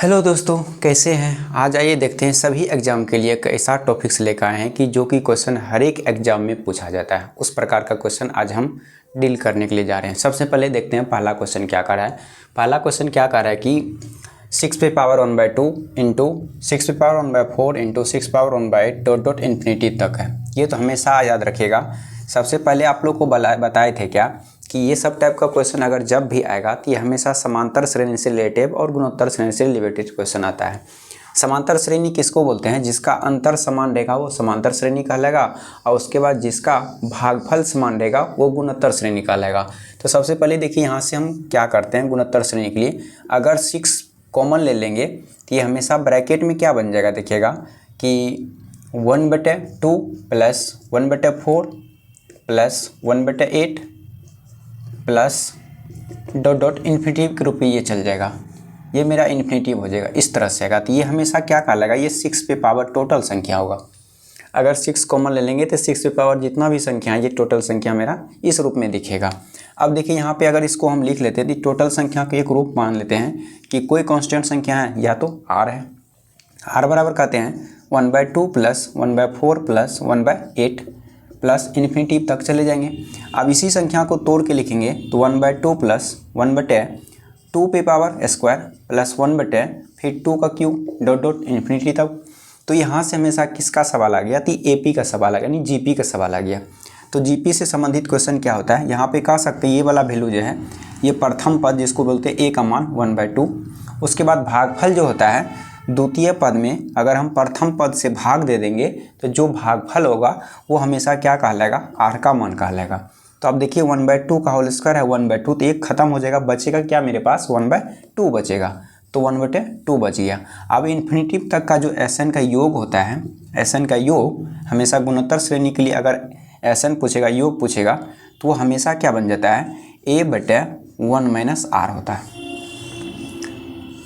Hello दोस्तों, कैसे हैं। आज आइए देखते हैं सभी एग्जाम के लिए एक ऐसा टॉपिक्स लेकर आए हैं कि जो कि क्वेश्चन हर एक एग्जाम में पूछा जाता है। उस प्रकार का क्वेश्चन आज हम डील करने के लिए जा रहे हैं। सबसे पहले देखते हैं पहला क्वेश्चन क्या कर रहा है। पहला क्वेश्चन क्या कर रहा है कि 6⁴ into 6⁴ into 6⁴ dot dot infinity तक है। ये तो हमेशा याद रखिएगा। सबसे पहले आप लोग को बताए थे क्या कि ये सब टाइप का क्वेश्चन अगर जब भी आएगा तो ये हमेशा समांतर श्रेणी से रिलेटिव और गुणोत्तर श्रेणी से रिलेटेड क्वेश्चन आता है। समांतर श्रेणी किसको बोलते हैं? जिसका अंतर समान रहेगा वो समांतर श्रेणी कहलाएगा, और उसके बाद जिसका भागफल समान रहेगा वो गुणोत्तर श्रेणी कहलाएगा। तो सबसे पहले देखिए यहाँ से हम क्या करते हैं। गुणोत्तर श्रेणी के लिए अगर 6 कॉमन ले लेंगे तो ये हमेशा ब्रैकेट में क्या बन जाएगा, देखिएगा कि 1/2 plus 1/4 plus 1/8 plus dot dot infinitive के रूप में ये चल जाएगा। ये मेरा इन्फिनिटिव हो जाएगा, इस तरह से आएगा। तो ये हमेशा क्या कहलाएगा, ये 6 पे पावर टोटल संख्या होगा। अगर 6 कॉमन ले लेंगे तो 6 पे पावर जितना भी संख्या है ये टोटल संख्या मेरा इस रूप में दिखेगा। अब देखिए यहाँ पे अगर इसको हम लिख लेते हैं तो टोटल संख्या को एक रूप मान लेते हैं कि कोई कांस्टेंट संख्या है या तो r है। r बराबर कहते हैं 1/2 प्लस 1/4 प्लस 1/8 प्लस इन्फिनिटी तक चले जाएंगे। अब इसी संख्या को तोड़ के लिखेंगे तो 1/2 प्लस 1/2 पे पावर स्क्वायर प्लस 1/ फिर 2 का क्यूब डॉट डॉट इन्फिनिटी तक। तो यहाँ से हमेशा किसका सवाल आ गया, तो एपी का सवाल आ गया, यानी जीपी का सवाल आ गया। तो जीपी से संबंधित क्वेश्चन क्या होता है, यहाँ पे कह सकते हैं ये वाला वैल्यू जो है ये प्रथम पद जिसको बोलते हैं ए का मान 1/2। उसके बाद भागफल जो होता है द्वितीय पद में अगर हम प्रथम पद से भाग दे देंगे तो जो भागफल होगा वो हमेशा क्या कहलाएगा, आर का मान कहलाएगा। तो अब देखिए 1/2 का होल स्क्वायर है 1/2, तो एक खत्म हो जाएगा, बचेगा क्या मेरे पास 1/2 बचेगा। तो 1/2 बच गया। अब इन्फिनिटी तक का जो एसएन का योग होता है, एसएन का योग हमेशा गुणोत्तर श्रेणी के लिए अगर एसएन पूछेगा, योग पूछेगा, तो वो हमेशा क्या बन जाता है, a/1 - r होता है।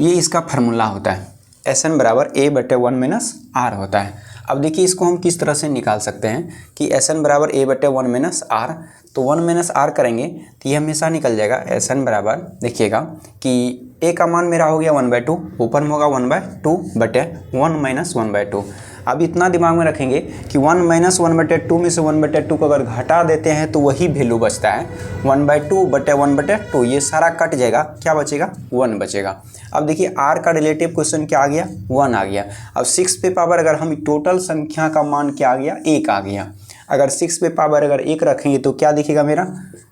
ये इसका फार्मूला होता है, एसएन बराबर a/1 - r होता है। अब देखिए इसको हम किस तरह से निकाल सकते हैं कि एसएन बराबर a/1 - r, तो 1 - r करेंगे तो ये हमेशा निकल जाएगा। एसएन बराबर देखिएगा कि a का मान मेरा हो गया 1/2, ऊपर में होगा 1/2/1 - 1/2। अब इतना दिमाग में रखेंगे कि 1 - 1/2 में से 1/2 को अगर घटा देते हैं तो वही वैल्यू बचता है 1/2/1/2। ये सारा कट जाएगा, क्या बचेगा, 1 बचेगा। अब देखिए r का रिलेटिव क्वेश्चन क्या आ गया, 1 आ गया। अब 6 पे पावर अगर हम टोटल संख्या का मान क्या आ गया, 1 आ गया। अगर 6 पे पावर अगर 1 रखेंगे तो क्या दिखेगा मेरा,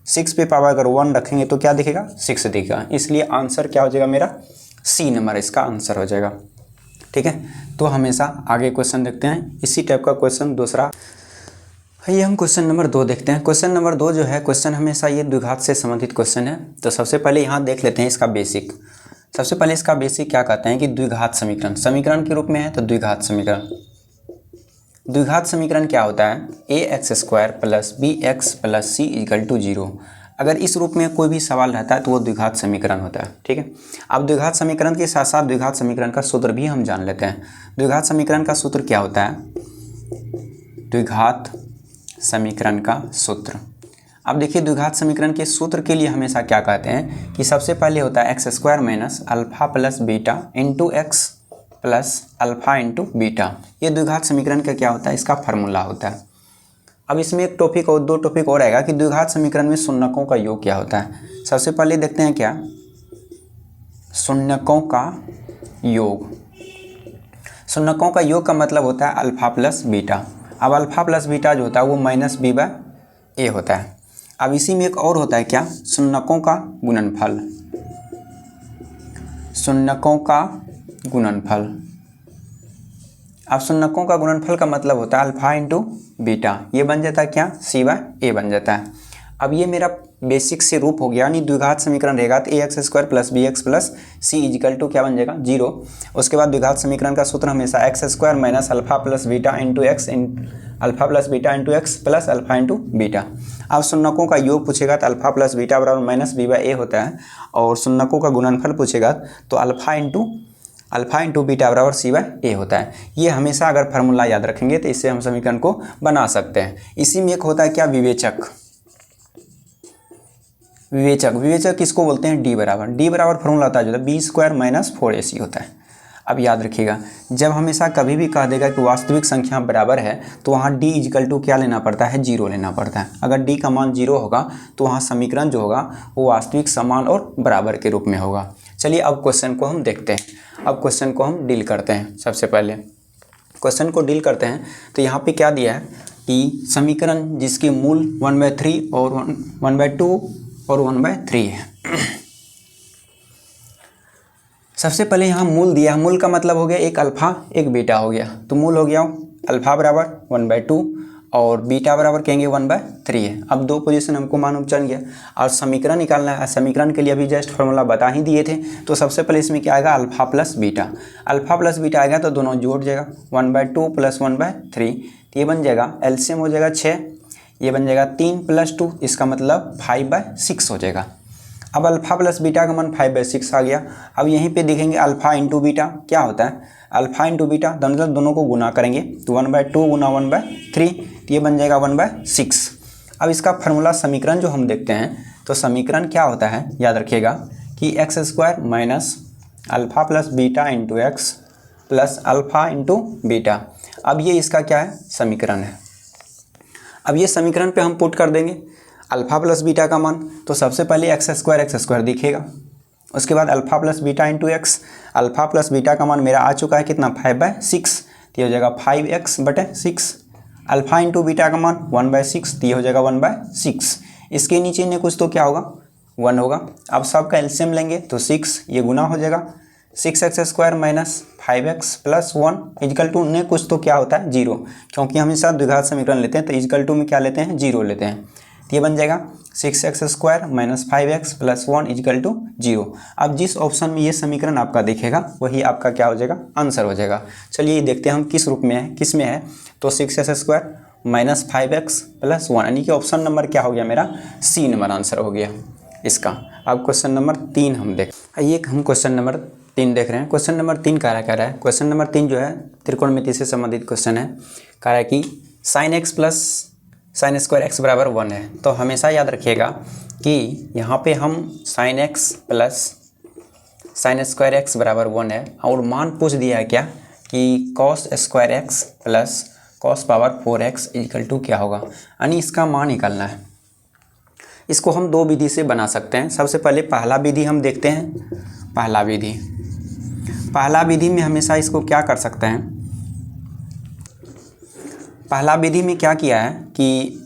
6 पे पावर अगर 1 रखेंगे तो क्या दिखेगा, 6 दिखेगा। इसलिए आंसर क्या हो जाएगा मेरा, सी नंबर इसका आंसर हो जाएगा। ठीक है, तो हमेशा आगे क्वेश्चन देखते हैं। इसी टाइप का क्वेश्चन दूसरा, ये हम क्वेश्चन नंबर 2 देखते हैं। क्वेश्चन नंबर 2 जो है क्वेश्चन हमेशा ये द्विघात से संबंधित क्वेश्चन है। तो सबसे पहले यहाँ देख लेते हैं इसका बेसिक। सबसे पहले इसका बेसिक क्या कहते हैं कि द्विघात समीकरण, समीकरण के रूप में है तो द्विघात समीकरण। द्विघात समीकरण क्या होता है, ax² + bx + c = 0। अगर इस रूप में कोई भी सवाल रहता है तो वो द्विघात समीकरण होता है। ठीक है, अब द्विघात समीकरण के साथ साथ द्विघात समीकरण का सूत्र भी हम जान लेते हैं। द्विघात समीकरण का सूत्र क्या होता है, द्विघात समीकरण का सूत्र। अब देखिए द्विघात समीकरण के सूत्र के लिए हमेशा क्या कहते हैं कि सबसे पहले होता है x² - α + β × x + α × β। ये द्विघात समीकरण का क्या होता है, इसका फार्मूला होता है। अब इसमें एक टॉपिक और 2 टॉपिक और आएगा कि द्विघात समीकरण में शून्यकों का योग क्या होता है। सबसे पहले देखते हैं क्या, शून्यकों का योग। शून्यकों का योग का मतलब होता है अल्फा प्लस बीटा। अब अल्फा प्लस बीटा जो होता है वो -b/a होता है। अब इसी में एक और होता है क्या, शून्यकों का गुणनफल। शून्यकों का गुणनफल, अब शून्यकों का गुणनफल का मतलब होता है अल्फा × बीटा। ये बन जाता है क्या, c/a बन जाता है। अब ये मेरा बेसिक से रूप हो गया, यानी द्विघात समीकरण रहेगा तो ax² + bx + c = क्या बन जाएगा, 0। उसके बाद द्विघात समीकरण का सूत्र हमेशा x² - α + β × x α + β × x + α × बीटा। अब शून्यकों का योग पूछेगा तो अल्फा प्लस बीटा बराबर -b/a होता है, और शून्यकों का गुणनफल पूछेगा तो अल्फा × बीटा बराबर c/a होता है। ये हमेशा अगर फार्मूला याद रखेंगे तो इससे हम समीकरण को बना सकते हैं। इसी में एक होता है क्या, विवेचक। विवेचक किसको बोलते हैं, d बराबर फार्मूला होता है जो b² - 4ac होता है। अब याद रखिएगा, जब हमेशा कभी भी कह देगा कि वास्तविक संख्या बराबर है तो वहाँ d इक्वल टू क्या लेना पड़ता है, 0 लेना पड़ता है। अगर d का मान 0 होगा तो वहाँ समीकरण जो होगा वो वास्तविक, समान और बराबर के रूप में होगा। चलिए अब क्वेश्चन को हम देखते हैं। अब क्वेश्चन को हम डील करते हैं। सबसे पहले क्वेश्चन को डील करते हैं तो यहाँ पे क्या दिया है कि समीकरण जिसकी मूल 1/3 और 1/2 और 1/3 है। सबसे पहले यहाँ मूल दिया है, मूल का मतलब हो गया एक अल्फा एक बीटा हो गया, तो मूल हो गया अल्फा बराबर 1/2 और बीटा बराबर कहेंगे 1/3 है। अब दो पोजीशन हमको मालूम चल गया और समीकरण निकालना है। समीकरण के लिए अभी जस्ट फॉर्मूला बता ही दिए थे, तो सबसे पहले इसमें क्या आएगा, alpha plus beta. Alpha plus beta आएगा तो दोनों जोड़ जाएगा, 1/2 प्लस 1/3, तो ये बन जाएगा एलसीएम हो जाएगा 6, ये बन जाएगा 3 + 2, इसका मतलब 5/6 हो जाएगा। अब अल्फा प्लस बीटा का मान 5/6 आ गया। अब यहीं पे देखेंगे अल्फा इंटू बीटा क्या होता है, अल्फा इंटू बीटा मतलब दोनों को गुना करेंगे तो 1/2 गुना 1/3, तो ये बन जाएगा 1/6। अब इसका फार्मूला समीकरण जो हम देखते हैं तो समीकरण क्या होता है, याद रखिएगा कि x² minus alpha plus beta into x plus alpha into beta. अब ये इसका क्या है, समीकरण है। अब ये समीकरण पे हम पुट कर देंगे अल्फा प्लस बीटा का मान, तो सबसे पहले x² दिखेगा, उसके बाद alpha plus beta into x. Alpha plus beta का मान मेरा आ चुका है कितना, 5/6, तो ये हो जाएगा 5x/6। अल्फा इंटू बीटा का मान 1/6, तो ये हो जाएगा 1/6। इसके नीचे ने कुछ तो क्या होगा, 1 होगा। अब सबका एलसीएम लेंगे तो 6, ये गुना हो जाएगा 6x² minus 5x plus 1 equal to ने कुछ तो क्या होता है 0, क्योंकि हमेशा द्विघात समीकरण लेते हैं तो इक्वल टू में क्या लेते हैं, 0 लेते हैं। तो ये बन जाएगा 6x² minus 5x plus 1 equal to 0। अब जिस ऑप्शन में ये समीकरण आपका दिखेगा वही आपका क्या हो जाएगा, आंसर हो जाएगा। चलिए देखते हैं हम किस रूप में है, किस में है, तो 6x² माइनस 5x प्लस 1, यानी कि ऑप्शन नंबर क्या हो गया मेरा, C नंबर आंसर हो गया इसका। अब क्वेश्चन नंबर 3 हम देख, आइए हम क्वेश्चन नंबर 3 देख रहे हैं। क्वेश्चन नंबर 3 कह रहा है, क्वेश्चन नंबर 3 जो है त्रिकोणमिति से संबंधित क्वेश्चन है। कह रहा है कि sin x plus sin² x बराबर 1 है। तो हमेशा याद रखिएगा कि यहाँ पे हम sin x plus sin² x बराबर 1 है और मान पूछ दिया है क्या कि cos² x plus cos power 4x equal to क्या होगा, यानी इसका मान निकालना है। इसको हम दो विधि से बना सकते हैं। सबसे पहले पहला विधि हम देखते हैं। पहला विधि में हमेशा इसको क्या कर सकते हैं, पहला विधि में क्या किया है कि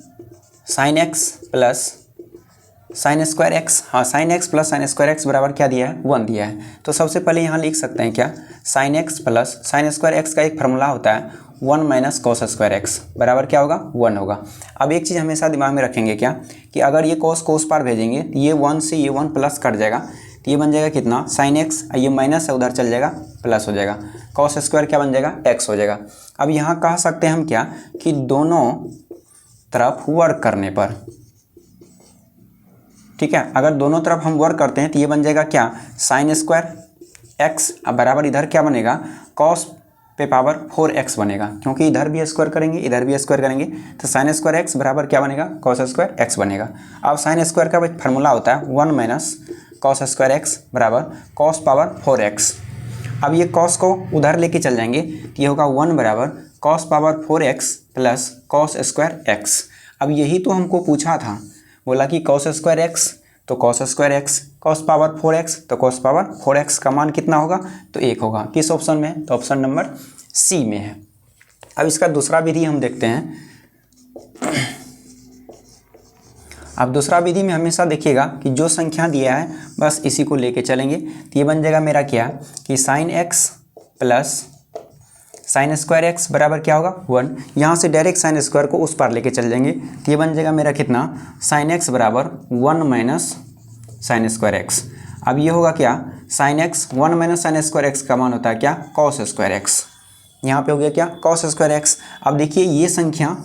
sin x plus sin² x, हाँ sin x plus sin² x बराबर क्या दिया है, 1 दिया है। तो सबसे पहले यहाँ लिख सकते हैं क्या, sin x plus sin² x का एक फार्मूला होता है 1 माइनस cos² x बराबर क्या होगा, 1 होगा। अब एक चीज़ हमेशा दिमाग में रखेंगे क्या कि अगर ये cos पार भेजेंगे तो ये 1 से ये 1 प्लस कट जाएगा, तो ये बन जाएगा कितना sin x, ये माइनस है उधर चल जाएगा प्लस हो जाएगा, cos² क्या बन जाएगा, x हो जाएगा। अब यहाँ कह सकते हैं हम क्या कि दोनों तरफ वर्क करने पर, ठीक है, अगर दोनों तरफ हम वर्क करते हैं तो ये बन जाएगा क्या, sin² x अब बराबर इधर क्या बनेगा, cos पे पावर 4x बनेगा, क्योंकि इधर भी स्क्वायर करेंगे इधर भी स्क्वायर करेंगे तो sin² x बराबर क्या बनेगा, cos² x बनेगा। अब sin² का एक फार्मूला होता है 1 माइनस cos² x बराबर cos पावर 4x। अब ये cos को उधर लेके चल जाएंगे तो ये होगा 1 बराबर cos power 4x plus cos² x। अब यही तो हमको पूछा था, बोला कि cos² x तो cos² x, cos power 4x तो cos पावर 4x का मान कितना होगा, तो 1 होगा। किस ऑप्शन में है, तो ऑप्शन नंबर C में है। अब इसका दूसरा विधि हम देखते हैं। अब दूसरा विधि में हमेशा देखिएगा कि जो संख्या दिया है बस इसी को लेके चलेंगे, तो ये बन जाएगा मेरा क्या कि sin x plus sin² x बराबर क्या होगा, 1। यहाँ से डायरेक्ट sin² को उस पार लेके चल जाएंगे तो ये बन जाएगा मेरा कितना, sin x बराबर 1 माइनस sin² x। अब ये होगा क्या, sin x 1 minus sin² x का मान होता है क्या, cos² x। यहाँ पे हो गया क्या, cos² x। अब देखिए ये संख्या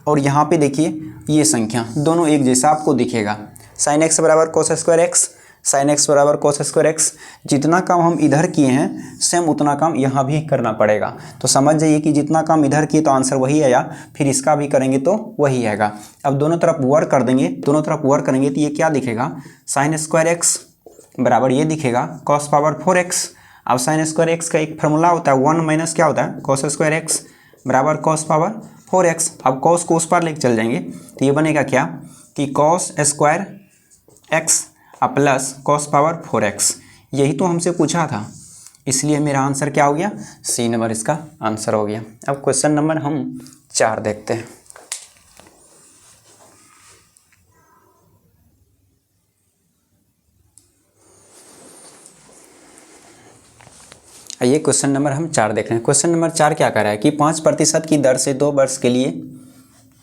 और यहाँ पे देखिए ये संख्या दोनों एक जैसा आपको दिखेगा, sin x बराबर cos² x, sin x बराबर cos² x। जितना काम हम इधर किए हैं सेम उतना काम यहाँ भी करना पड़ेगा। तो समझ जाइए कि जितना काम इधर किए तो आंसर वही आया, फिर इसका भी करेंगे तो वही आएगा। अब दोनों तरफ वर्क कर देंगे, दोनों तरफ वर्क करेंगे तो ये क्या दिखेगा, sin² x बराबर ये दिखेगा cos पावर 4x अब साइन स्क्वायर एक्स का एक फार्मूला होता है 1 माइनस क्या होता है कॉस स्क्वायर एक्स बराबर कॉस पावर 4x। अब कॉस को उस पर लेके चल जाएंगे तो ये बनेगा क्या कि cos square x plus cos power 4x। यही तो हमसे पूछा था, इसलिए मेरा आंसर क्या हो गया, सी नंबर इसका आंसर हो गया। अब क्वेश्चन नंबर हम 4 देखते हैं। ये क्वेश्चन नंबर हम 4 देख रहे हैं। क्वेश्चन नंबर 4 क्या कर रहा है कि 5% की दर से 2 वर्ष के लिए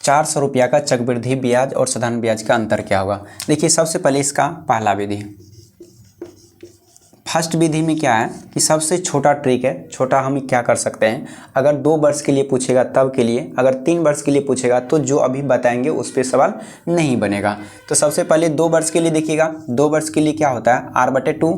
400 रुपया का चक्रवृद्धि ब्याज और साधारण ब्याज का अंतर क्या होगा। देखिए सबसे पहले इसका पहला विधि, फर्स्ट विधि में क्या है कि सबसे छोटा ट्रिक है। छोटा हम क्या कर सकते हैं, अगर 2 वर्ष के लिए पूछेगा तब के लिए, अगर 3 वर्ष के लिए पूछेगा तो जो अभी बताएंगे उस पर सवाल नहीं बनेगा। तो सबसे पहले 2 वर्ष के लिए देखिएगा, 2 वर्ष के लिए क्या होता है r/2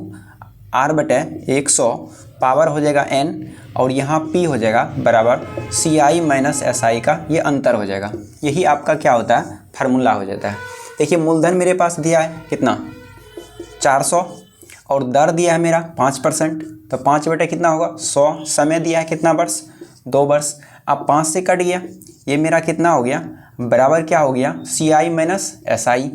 r/100 पावर हो जाएगा n और यहाँ p हो जाएगा बराबर CI माइनस SI का ये अंतर हो जाएगा। यही आपका क्या होता है फार्मूला हो जाता है। देखिए मूलधन मेरे पास दिया है कितना 400 और दर दिया है मेरा 5%, तो 5 बटे कितना होगा 100। समय दिया है कितना वर्ष 2 वर्ष। अब 5 से कट गया, ये मेरा कितना हो गया बराबर क्या हो गया CI माइनस SI।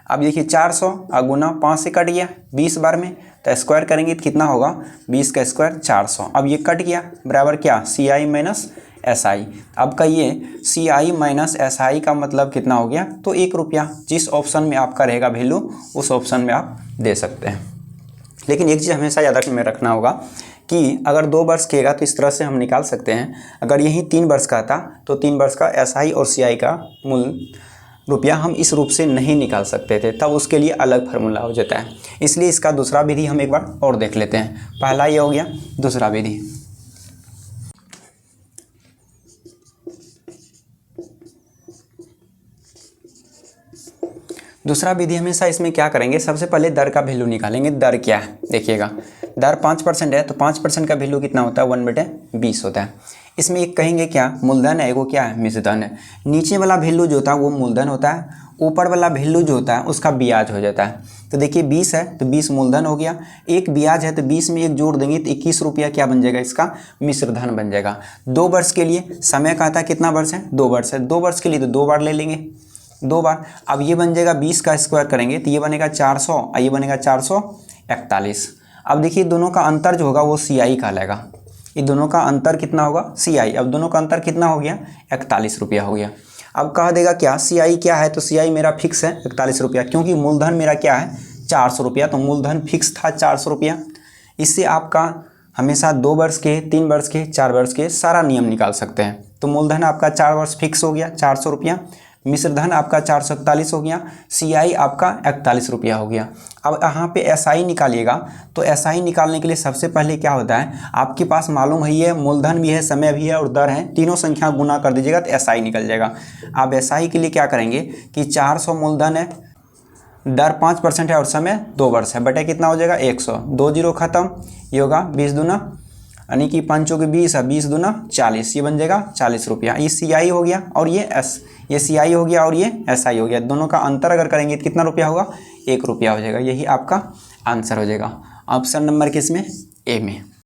अब देखिए 400 गुना 5 से कट गया 20 बार में, तो स्क्वायर करेंगे तो कितना होगा 20 का स्क्वायर 400। अब ये कट गया बराबर क्या CI माइनस SI। अब का ये CI माइनस SI का मतलब कितना हो गया तो 1 रुपया। जिस ऑप्शन में आपका रहेगा वैल्यू उस ऑप्शन में आप दे सकते हैं। लेकिन एक चीज़ हमेशा याद में रखना होगा कि अगर 2 वर्ष किएगा तो इस तरह से हम निकाल सकते हैं। अगर यही 3 वर्ष का था तो 3 वर्ष का SI और CI का मूल रुपया हम इस रूप से नहीं निकाल सकते थे, तब उसके लिए अलग फार्मूला हो जाता है। इसलिए इसका दूसरा विधि हम एक बार और देख लेते हैं। पहला ये हो गया, दूसरा विधि। दूसरा विधि हमेशा इसमें क्या करेंगे, सबसे पहले दर का वैल्यू निकालेंगे। दर क्या है देखिएगा, दर 5% है तो 5% का वैल्यू कितना होता है 1/20 होता है। इसमें एक कहेंगे क्या मूलधन है, एगो क्या है मिश्रधन है। नीचे वाला वैल्यू जो होता है वो मूलधन होता है, ऊपर वाला वैल्यू जो होता है उसका ब्याज हो जाता है। तो देखिए 20 है तो 20 मूलधन हो गया, एक ब्याज है तो 20 में एक जोड़ देंगे तो 21 रुपया क्या बन जाएगा इसका मिश्रधन बन जाएगा। 2 वर्ष के लिए समय कहता है कितना वर्ष है 2 वर्ष है, 2 वर्ष के लिए तो 2 बार ले लेंगे 2 बार। अब ये बन जाएगा 20 का स्क्वायर करेंगे तो ये बनेगा 400 और ये बनेगा 441। अब देखिए दोनों का अंतर जो होगा वो CI कहलाएगा। ये दोनों का अंतर कितना होगा CI। अब दोनों का अंतर कितना हो गया 41 रुपया हो गया। अब कह देगा क्या CI क्या है, तो CI मेरा फिक्स है 41 रुपया, क्योंकि मूलधन मेरा क्या है 400 रुपया, तो मूलधन फिक्स था 400 रुपया। इससे आपका हमेशा 2 वर्ष के 3 वर्ष के 4 वर्ष के सारा नियम निकाल सकते हैं। तो मूलधन आपका 4 वर्ष फिक्स हो गया 400 रुपया, मिश्रधन आपका 441 हो गया, CI आपका 41 रुपया हो गया। अब यहाँ पे SI निकालिएगा, तो SI निकालने के लिए सबसे पहले क्या होता है आपके पास मालूम है ये मूलधन भी है समय भी है और दर है, तीनों संख्या गुना कर दीजिएगा तो SI निकल जाएगा। अब SI के लिए क्या करेंगे कि 400 मूलधन है, दर 5% है और समय 2 वर्ष है, बटे कितना हो जाएगा 100, 2 जीरो खत्म, ये होगा 20 दूना यानी कि 5 के 20 है, 20 दूना 40, ये बन जाएगा 40 रुपया। ये CI हो गया और ये CI हो गया और ये SI हो गया। दोनों का अंतर अगर करेंगे तो कितना रुपया होगा 1 रुपया हो जाएगा। यही आपका आंसर हो जाएगा ऑप्शन नंबर किस में A में।